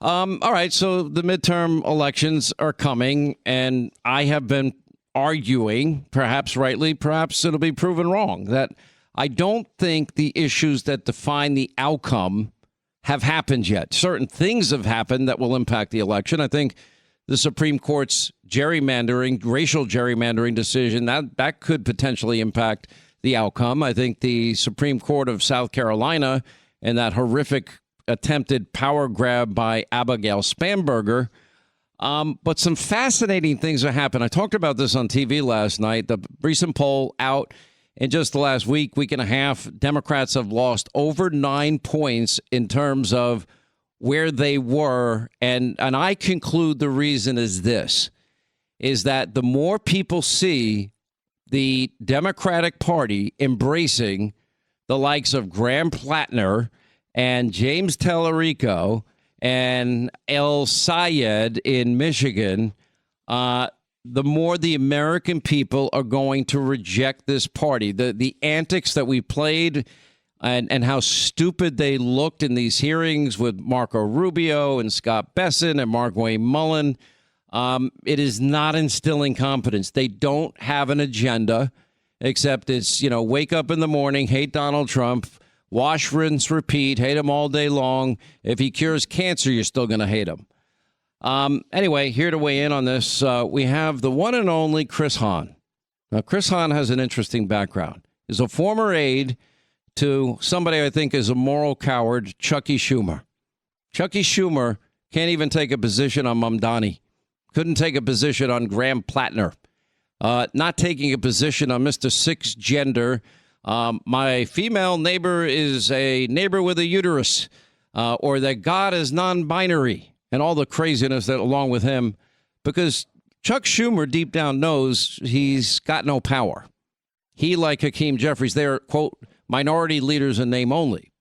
All right. So the midterm elections are coming, and I have been arguing, perhaps rightly, perhaps it'll be proven wrong, that I don't think the issues that define the outcome have happened yet. Certain things have happened that will impact the election. I think the Supreme Court's gerrymandering, racial gerrymandering decision, that could potentially impact the outcome. I think the Supreme Court of South Carolina and that horrific attempted power grab by Abigail Spanberger. But some fascinating things have happened. I talked about this on TV last night. The recent poll out in just the last week and a half, Democrats have lost over 9 points in terms of where they were. And I conclude the reason is this, is that the more people see the Democratic Party embracing the likes of Graham Platner and James Talarico and Ex-Aide in Michigan, the more the American people are going to reject this party. The antics that we played and how stupid they looked in these hearings with Marco Rubio and Scott Besson and Markwayne Mullen, it is not instilling confidence. They don't have an agenda, except it's, wake up in the morning, hate Donald Trump, wash, rinse, repeat, hate him all day long. If he cures cancer, you're still going to hate him. Anyway, here to weigh in on this, we have the one and only Chris Hahn. Now, Chris Hahn has an interesting background. He's a former aide to somebody I think is a moral coward, Chuck Schumer. Chuck Schumer can't even take a position on Mamdani. Couldn't take a position on Graham Platner. Not taking a position on Mr. Six Gender. My female neighbor is a neighbor with a uterus, or that God is non-binary, and all the craziness that along with him, because Chuck Schumer deep down knows he's got no power. He, like Hakeem Jeffries, they're, quote, minority leaders in name only.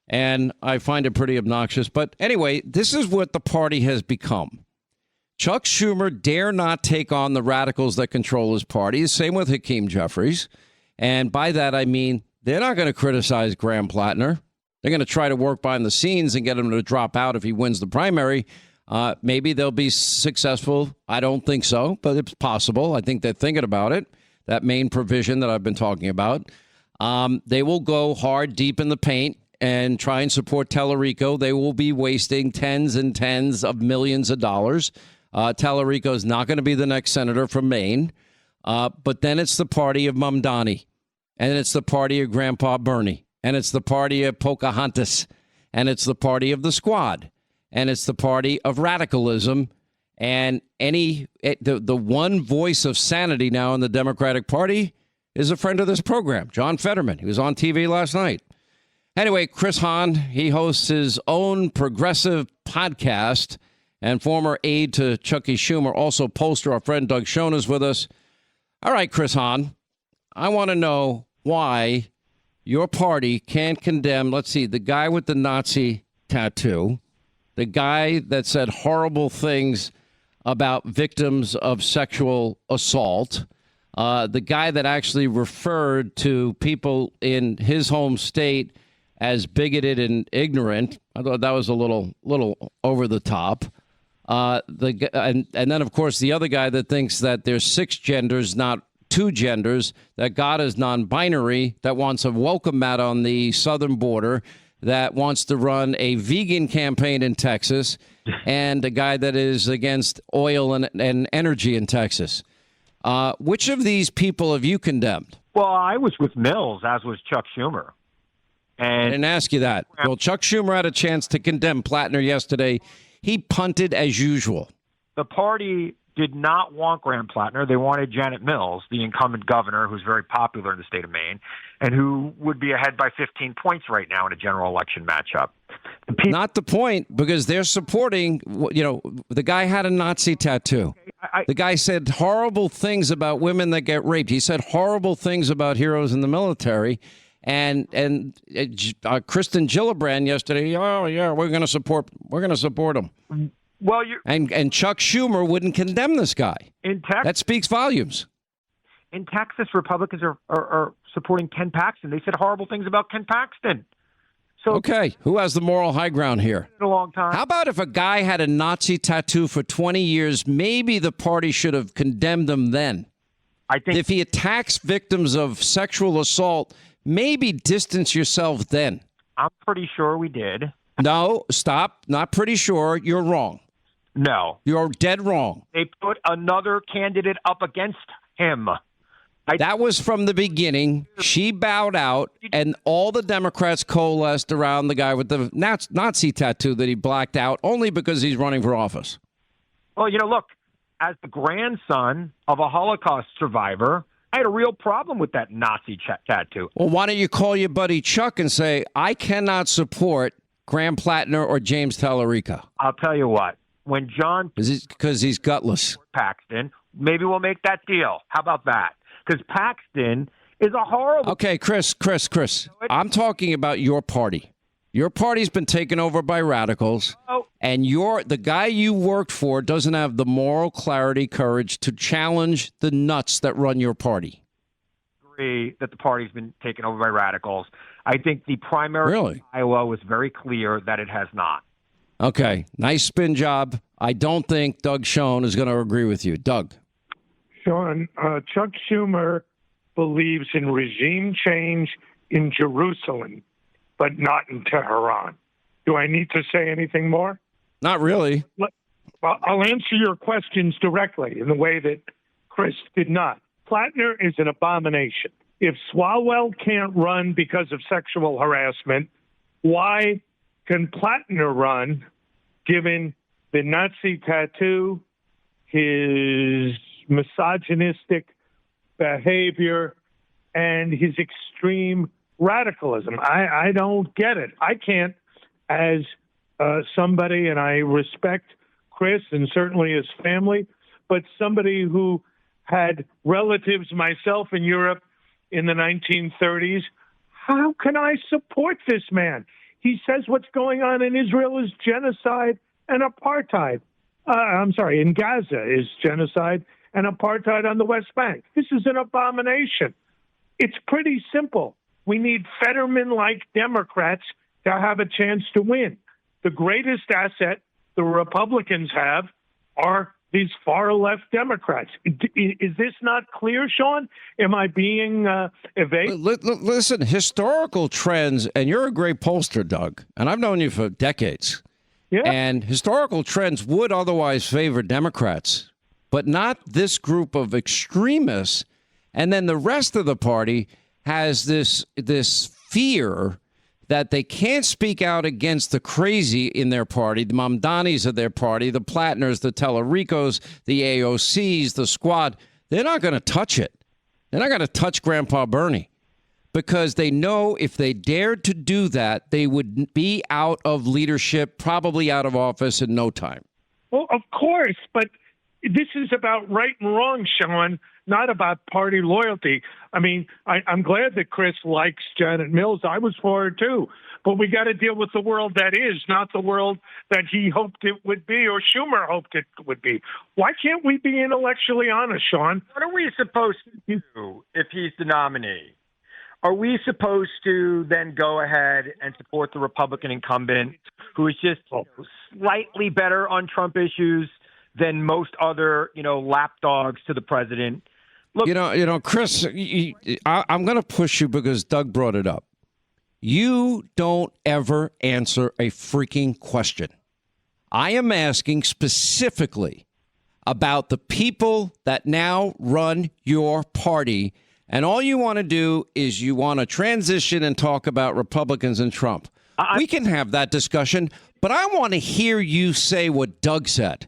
And I find it pretty obnoxious. But anyway, this is what the party has become. Chuck Schumer dare not take on the radicals that control his party. Same with Hakeem Jeffries. And by that, I mean, they're not going to criticize Graham Platner. They're going to try to work behind the scenes and get him to drop out if he wins the primary. Maybe they'll be successful. I don't think so, but it's possible. I think they're thinking about it. That main provision that I've been talking about. They will go hard, deep in the paint and try and support Talarico. They will be wasting tens and tens of millions of dollars. Talarico is not going to be the next senator from Maine. But then it's the party of Mamdani, and it's the party of Grandpa Bernie, and it's the party of Pocahontas, and it's the party of the Squad, and it's the party of radicalism. And the one voice of sanity now in the Democratic Party is a friend of this program, John Fetterman. He was on TV last night. Anyway, Chris Hahn, he hosts his own progressive podcast, and former aide to Chuck Schumer, also pollster. Our friend Doug Schoen is with us. All right, Chris Hahn, I want to know why your party can't condemn, let's see, the guy with the Nazi tattoo, the guy that said horrible things about victims of sexual assault, the guy that actually referred to people in his home state as bigoted and ignorant. I thought that was a little over the top. And then, of course, the other guy that thinks that there's 6 genders, not 2 genders, that God is non-binary, that wants a welcome mat on the southern border, that wants to run a vegan campaign in Texas, and a guy that is against oil and energy in Texas. Which of these people have you condemned? Well, I was with Mills, as was Chuck Schumer. And I didn't ask you that. Well, Chuck Schumer had a chance to condemn Platner yesterday. He punted as usual. The party did not want Graham Platner. They wanted Janet Mills, the incumbent governor, who's very popular in the state of Maine, and who would be ahead by 15 points right now in a general election matchup. Not the point, because they're supporting, the guy had a Nazi tattoo. The guy said horrible things about women that get raped. He said horrible things about heroes in the military. And Kristen Gillibrand yesterday, oh yeah, we're going to support him. Well, and Chuck Schumer wouldn't condemn this guy. In Texas, that speaks volumes. In Texas, Republicans are supporting Ken Paxton. They said horrible things about Ken Paxton. So Okay, who has the moral high ground here? a long time. How about if a guy had a Nazi tattoo for 20 years, maybe the party should have condemned him then? I think If he attacks victims of sexual assault, maybe distance yourself then. I'm pretty sure we did. No, stop. Not pretty sure. You're wrong. No, You're dead wrong. they put another candidate up against him. That was from the beginning. She bowed out, and all the Democrats coalesced around the guy with the Nazi tattoo that he blacked out only because he's running for office. Well, look, as the grandson of a Holocaust survivor, I had a real problem with that Nazi tattoo. Well, why don't you call your buddy Chuck and say, I cannot support Graham Platner or James Talarico? I'll tell you what, when John Because he's gutless. Paxton, maybe we'll make that deal. How about that? Because Paxton is a horrible... Okay, Chris, I'm talking about your party. Your party's been taken over by radicals, and the guy you worked for doesn't have the moral clarity, courage to challenge the nuts that run your party. Agree that the party's been taken over by radicals. I think the primary in Iowa was very clear that it has not. Okay, nice spin job. I don't think Doug Schoen is going to agree with you. Doug. Sean, Chuck Schumer believes in regime change in Jerusalem, but not in Tehran. Do I need to say anything more? Not really. Well, I'll answer your questions directly in the way that Chris did not. Platner is an abomination. If Swalwell can't run because of sexual harassment, why can Platner run, given the Nazi tattoo, his misogynistic behavior, and his extreme radicalism? I don't get it. I can't, as somebody, and I respect Chris and certainly his family, but somebody who had relatives, myself, in Europe in the 1930s, how can I support this man? He says what's going on in Israel is genocide and apartheid. In Gaza is genocide and apartheid on the West Bank. This is an abomination. It's pretty simple. We need Fetterman-like Democrats to have a chance to win. The greatest asset the Republicans have are these far-left Democrats. Is this not clear, Sean? Am I being evasive? Listen, historical trends, and you're a great pollster, Doug, and I've known you for decades. Yeah. And historical trends would otherwise favor Democrats, but not this group of extremists. And then the rest of the party has this fear that they can't speak out against the crazy in their party, the Mamdanis of their party, the Platners, the Talaricos, the AOCs, the Squad. They're not going to touch it. They're not going to touch Grandpa Bernie because they know if they dared to do that, they would be out of leadership, probably out of office in no time. Well, of course, but this is about right and wrong, Sean, not about party loyalty. I mean, I'm glad that Chris likes Janet Mills. I was for her, too. But we got to deal with the world that is, not the world that he hoped it would be or Schumer hoped it would be. Why can't we be intellectually honest, Sean? What are we supposed to do if he's the nominee? Are we supposed to then go ahead and support the Republican incumbent who is just slightly better on Trump issues than most other, lapdogs to the president? Look, Chris, I'm going to push you because Doug brought it up. You don't ever answer a freaking question. I am asking specifically about the people that now run your party. And all you want to do is you want to transition and talk about Republicans and Trump. We can have that discussion, but I want to hear you say what Doug said.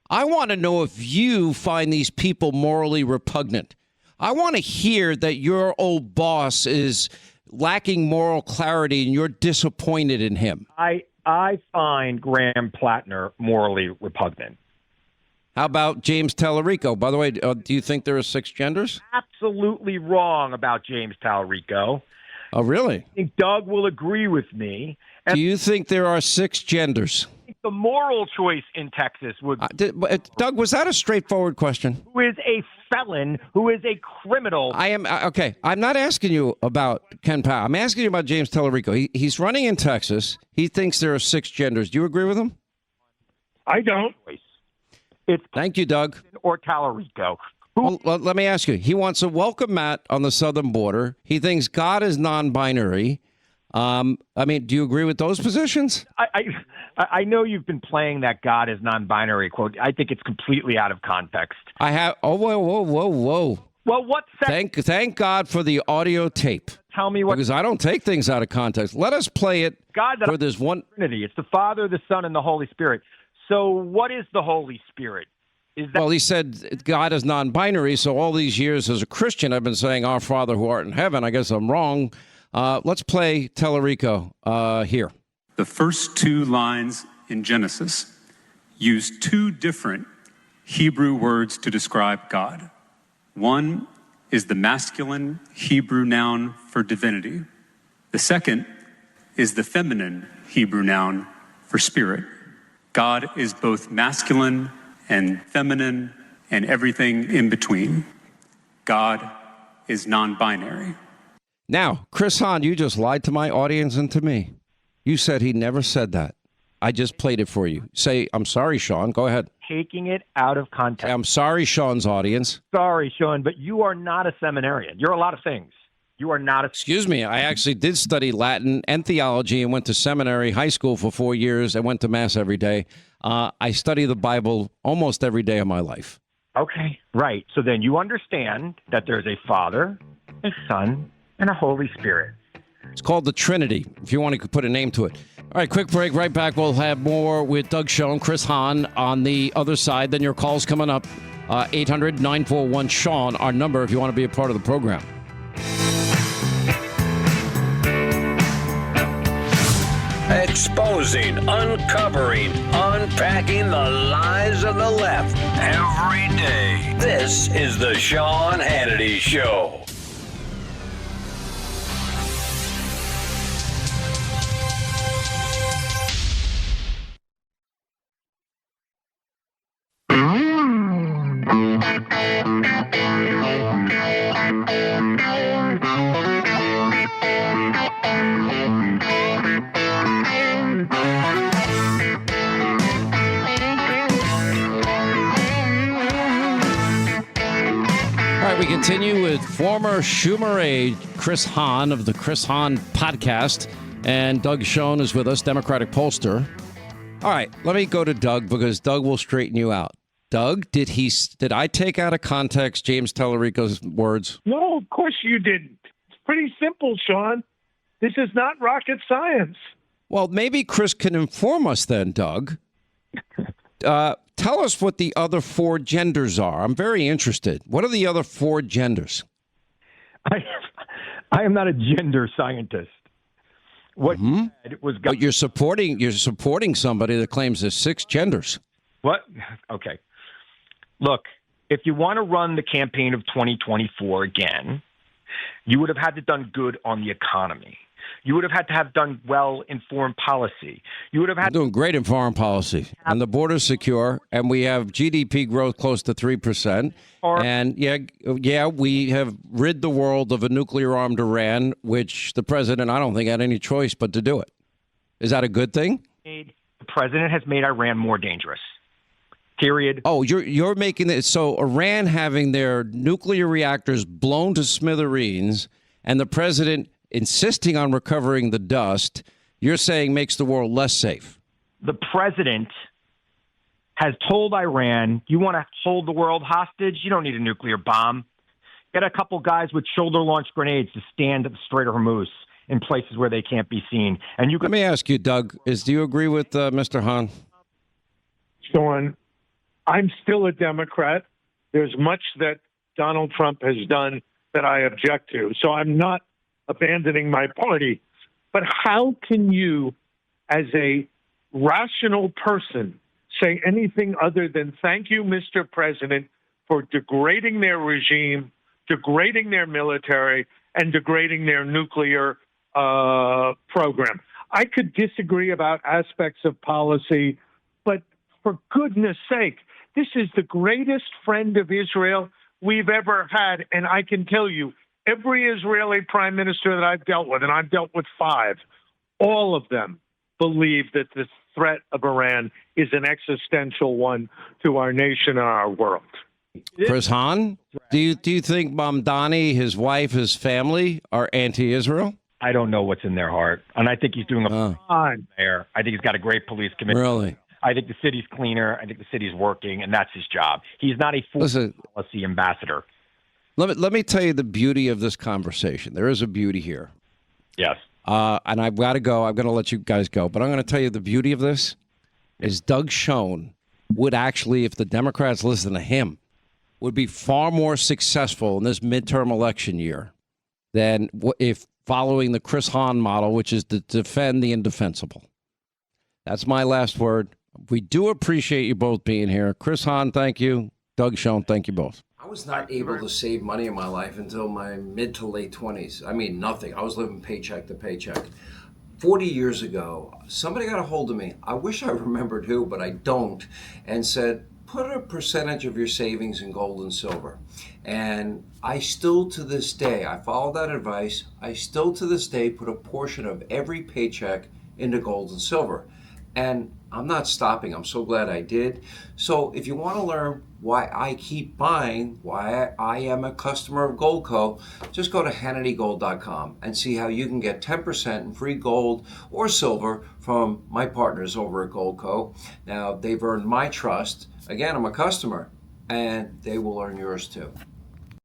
I want to know if you find these people morally repugnant. I want to hear that your old boss is lacking moral clarity and you're disappointed in him. I find Graham Platner morally repugnant. How about James Talarico? By the way, do you think there are 6 genders? Absolutely wrong about James Talarico. Oh, really? I think Doug will agree with me. Do you think there are 6 genders? the moral choice in Texas would be Doug, was that a straightforward question? who is a felon, who is a criminal. I am okay. I'm not asking you about Ken Powell. I'm asking you about James Talarico. He's running in Texas. He thinks there are 6 genders. Do you agree with him? I don't. It's Thank you, Doug. or Talarico. Well, let me ask you. He wants a welcome mat on the southern border. He thinks God is non-binary. I mean, do you agree with those positions? I know you've been playing that God is non-binary quote. I think it's completely out of context. I have. Oh, whoa. Well, what Thank God for the audio tape. Tell me what. Because I don't take things out of context. Let us play it. God, for this one. Trinity. It's the Father, the Son, and the Holy Spirit. So, what is the Holy Spirit? Well, he said God is non-binary. So all these years as a Christian, I've been saying, "Our Father who art in heaven." I guess I'm wrong. Let's play Talarico here. The first 2 lines in Genesis use 2 different Hebrew words to describe God. One is the masculine Hebrew noun for divinity. The second is the feminine Hebrew noun for spirit. God is both masculine and feminine and everything in between. God is non-binary. Now, Chris Hahn, you just lied to my audience and to me. You said he never said that. I just played it for you. Say, I'm sorry, Sean. Go ahead. Taking it out of context. I'm sorry, Sean's audience. Sorry, Sean, but you are not a seminarian. You're a lot of things. You are not a... Excuse me. I actually did study Latin and theology and went to seminary, high school for 4 years. I went to Mass every day. I study the Bible almost every day of my life. Okay, right. So then you understand that there's a Father, a Son, and a Holy Spirit. It's called the Trinity, if you want to put a name to it. All right, quick break. Right back. We'll have more with Doug Schoen, Chris Hahn on the other side. Then your calls coming up. 800-941-SEAN, our number if you want to be a part of the program. Exposing, uncovering, unpacking the lies of the left every day. This is the Sean Hannity Show. We continue with former Schumer aide Chris Hahn of the Chris Hahn podcast, and Doug Schoen is with us, Democratic pollster. All right, let me go to Doug because Doug will straighten you out. Doug, did I take out of context James Talarico's words? No, of course you didn't. It's pretty simple, Sean. This is not rocket science. Well, maybe Chris can inform us then, Doug. Tell us what the other 4 genders are. I'm very interested. What are the other 4 genders? I am not a gender scientist. What you said was... But you're supporting somebody that claims there's 6 genders. What? Okay. Look, if you want to run the campaign of 2024 again, you would have had to done good on the economy. You would have had to have done well in foreign policy. You would have had doing great in foreign policy, and the border's secure, and we have GDP growth close to 3%. And yeah, we have rid the world of a nuclear-armed Iran, which the president, I don't think, had any choice but to do it. Is that a good thing? The president has made Iran more dangerous. Period. Oh, you're making it so Iran having their nuclear reactors blown to smithereens, and the president insisting on recovering the dust, you're saying makes the world less safe. The president has told Iran, you want to hold the world hostage? You don't need a nuclear bomb. Get a couple guys with shoulder-launched grenades to stand at the Strait of Hormuz in places where they can't be seen. And you. Let me ask you, Doug, do you agree with Mr. Hahn? Sean, I'm still a Democrat. There's much that Donald Trump has done that I object to. So I'm not abandoning my party. But how can you, as a rational person, say anything other than thank you, Mr. President, for degrading their regime, degrading their military, and degrading their nuclear program? I could disagree about aspects of policy But for goodness sake, this is the greatest friend of Israel we've ever had. And I can tell you, every Israeli prime minister that I've dealt with, and I've dealt with 5, all of them believe that the threat of Iran is an existential one to our nation and our world. Chris Hahn, do you think Mamdani, his wife, his family are anti-Israel? I don't know what's in their heart, and I think he's doing a fine there. I think he's got a great police commissioner. Really? I think the city's cleaner. I think the city's working, and that's his job. He's not a foreign policy ambassador. Let me tell you the beauty of this conversation. There is a beauty here. Yes. And I've got to go. I'm going to let you guys go. But I'm going to tell you the beauty of this is Doug Schoen would actually, if the Democrats listen to him, would be far more successful in this midterm election year than if following the Chris Hahn model, which is to defend the indefensible. That's my last word. We do appreciate you both being here. Chris Hahn, thank you. Doug Schoen, thank you both. I was not able to save money in my life until my mid to late 20s. I mean, nothing. I was living paycheck to paycheck. 40 years ago, somebody got a hold of me. I wish I remembered who, but I don't, and said, put a percentage of your savings in gold and silver. And I still to this day, I follow that advice. I still to this day put a portion of every paycheck into gold and silver. And I'm not stopping. I'm so glad I did. So if you want to learn why I keep buying, why I am a customer of Goldco, just go to HannityGold.com and see how you can get 10% in free gold or silver from my partners over at Goldco. Now, they've earned my trust. Again, I'm a customer, and they will earn yours too.